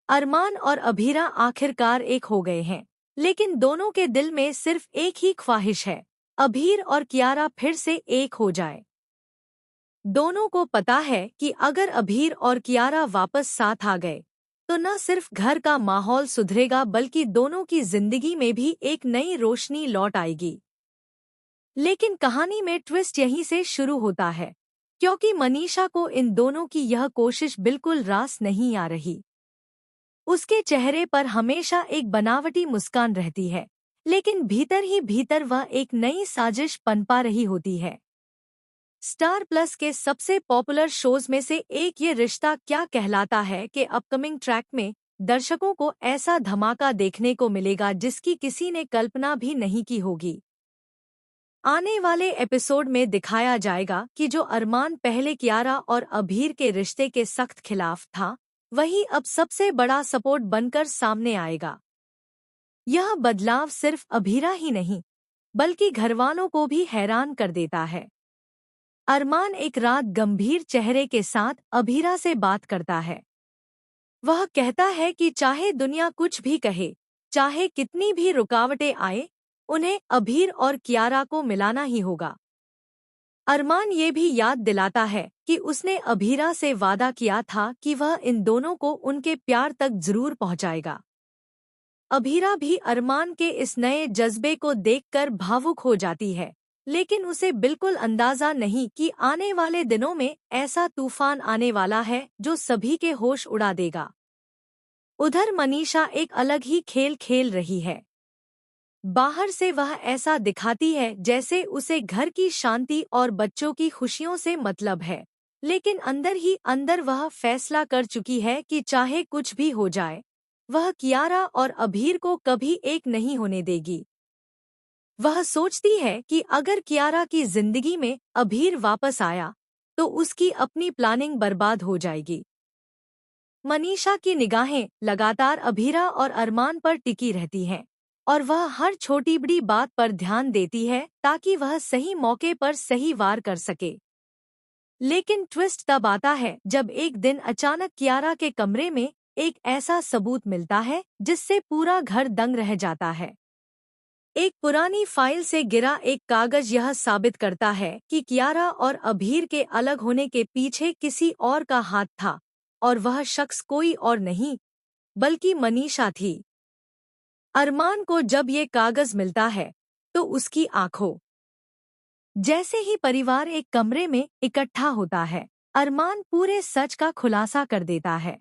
अरमान और अभीरा आखिरकार एक हो गए हैं, लेकिन दोनों के दिल में सिर्फ एक ही ख्वाहिश है, अभीर और कियारा फिर से एक हो जाए। दोनों को पता है कि अगर अभीर और कियारा वापस साथ आ गए, तो न सिर्फ घर का माहौल सुधरेगा बल्कि दोनों की जिंदगी में भी एक नई रोशनी लौट आएगी। लेकिन कहानी में ट्विस्ट यहीं से शुरू होता है, क्योंकि मनीषा को इन दोनों की यह कोशिश बिल्कुल रास नहीं आ रही। उसके चेहरे पर हमेशा एक बनावटी मुस्कान रहती है, लेकिन भीतर ही भीतर वह एक नई साजिश पनपा रही होती है। स्टार प्लस के सबसे पॉपुलर शोज में से एक ये रिश्ता क्या कहलाता है कि अपकमिंग ट्रैक में दर्शकों को ऐसा धमाका देखने को मिलेगा जिसकी किसी ने कल्पना भी नहीं की होगी। आने वाले एपिसोड में दिखाया जाएगा कि जो अरमान पहले कियारा और अभीर के रिश्ते के सख्त खिलाफ था, वही अब सबसे बड़ा सपोर्ट बनकर सामने आएगा। यह बदलाव सिर्फ अभीरा ही नहीं, बल्कि घरवालों को भी हैरान कर देता है। अरमान एक रात गंभीर चेहरे के साथ अभीरा से बात करता है। वह कहता है कि चाहे दुनिया कुछ भी कहे, चाहे कितनी भी रुकावटें आए, उन्हें अभीर और कियारा को मिलाना ही होगा। अरमान ये भी याद दिलाता है कि उसने अभीरा से वादा किया था कि वह इन दोनों को उनके प्यार तक जरूर पहुंचाएगा। अभीरा भी अरमान के इस नए जज्बे को देखकर भावुक हो जाती है, लेकिन उसे बिल्कुल अंदाजा नहीं कि आने वाले दिनों में ऐसा तूफान आने वाला है जो सभी के होश उड़ा देगा। उधर मनीषा एक अलग ही खेल खेल रही है। बाहर से वह ऐसा दिखाती है जैसे उसे घर की शांति और बच्चों की खुशियों से मतलब है, लेकिन अंदर ही अंदर वह फैसला कर चुकी है कि चाहे कुछ भी हो जाए, वह कियारा और अभीर को कभी एक नहीं होने देगी। वह सोचती है कि अगर कियारा की जिंदगी में अभीर वापस आया, तो उसकी अपनी प्लानिंग बर्बाद हो जाएगी। मनीषा की निगाहें लगातार अभीरा और अरमान पर टिकी रहती हैं, और वह हर छोटी बड़ी बात पर ध्यान देती है ताकि वह सही मौके पर सही वार कर सके। लेकिन ट्विस्ट तब आता है जब एक दिन अचानक कियारा के कमरे में एक ऐसा सबूत मिलता है जिससे पूरा घर दंग रह जाता है। एक पुरानी फाइल से गिरा एक कागज यह साबित करता है कि कियारा और अभीर के अलग होने के पीछे किसी और का हाथ था, और वह शख्स कोई और नहीं बल्कि मनीषा थी। अरमान को जब ये कागज मिलता है तो उसकी आंखों जैसे ही परिवार एक कमरे में इकट्ठा होता है, अरमान पूरे सच का खुलासा कर देता है।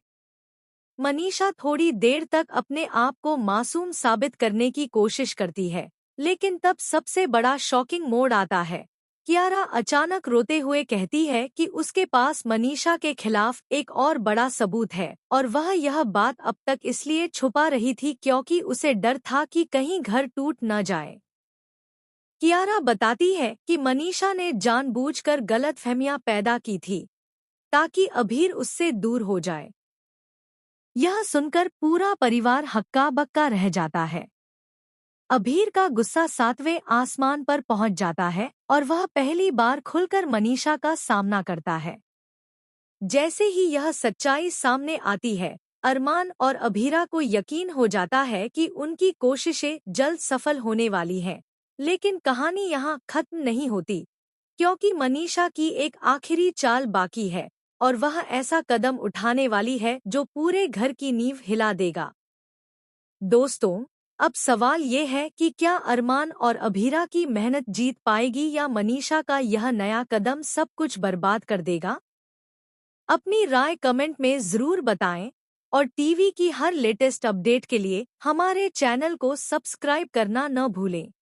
मनीषा थोड़ी देर तक अपने आप को मासूम साबित करने की कोशिश करती है, लेकिन तब सबसे बड़ा शॉकिंग मोड़ आता है। कियारा अचानक रोते हुए कहती है कि उसके पास मनीषा के खिलाफ एक और बड़ा सबूत है, और वह यह बात अब तक इसलिए छुपा रही थी क्योंकि उसे डर था कि कहीं घर टूट न जाए। कियारा बताती है कि मनीषा ने जानबूझकर गलतफहमियां पैदा की थी ताकि अभीर उससे दूर हो जाए। यह सुनकर पूरा परिवार हक्का बक्का रह जाता है। अभीर का गुस्सा 7वें आसमान पर पहुंच जाता है और वह पहली बार खुलकर मनीषा का सामना करता है। जैसे ही यह सच्चाई सामने आती है, अरमान और अभीरा को यकीन हो जाता है कि उनकी कोशिशें जल्द सफल होने वाली हैं। लेकिन कहानी यहाँ खत्म नहीं होती, क्योंकि मनीषा की एक आखिरी चाल बाकी है, और वह ऐसा कदम उठाने वाली है जो पूरे घर की नींव हिला देगा। दोस्तों, अब सवाल ये है कि क्या अरमान और अभीरा की मेहनत जीत पाएगी या मनीषा का यह नया कदम सब कुछ बर्बाद कर देगा? अपनी राय कमेंट में ज़रूर बताएं, और टीवी की हर लेटेस्ट अपडेट के लिए हमारे चैनल को सब्सक्राइब करना न भूलें।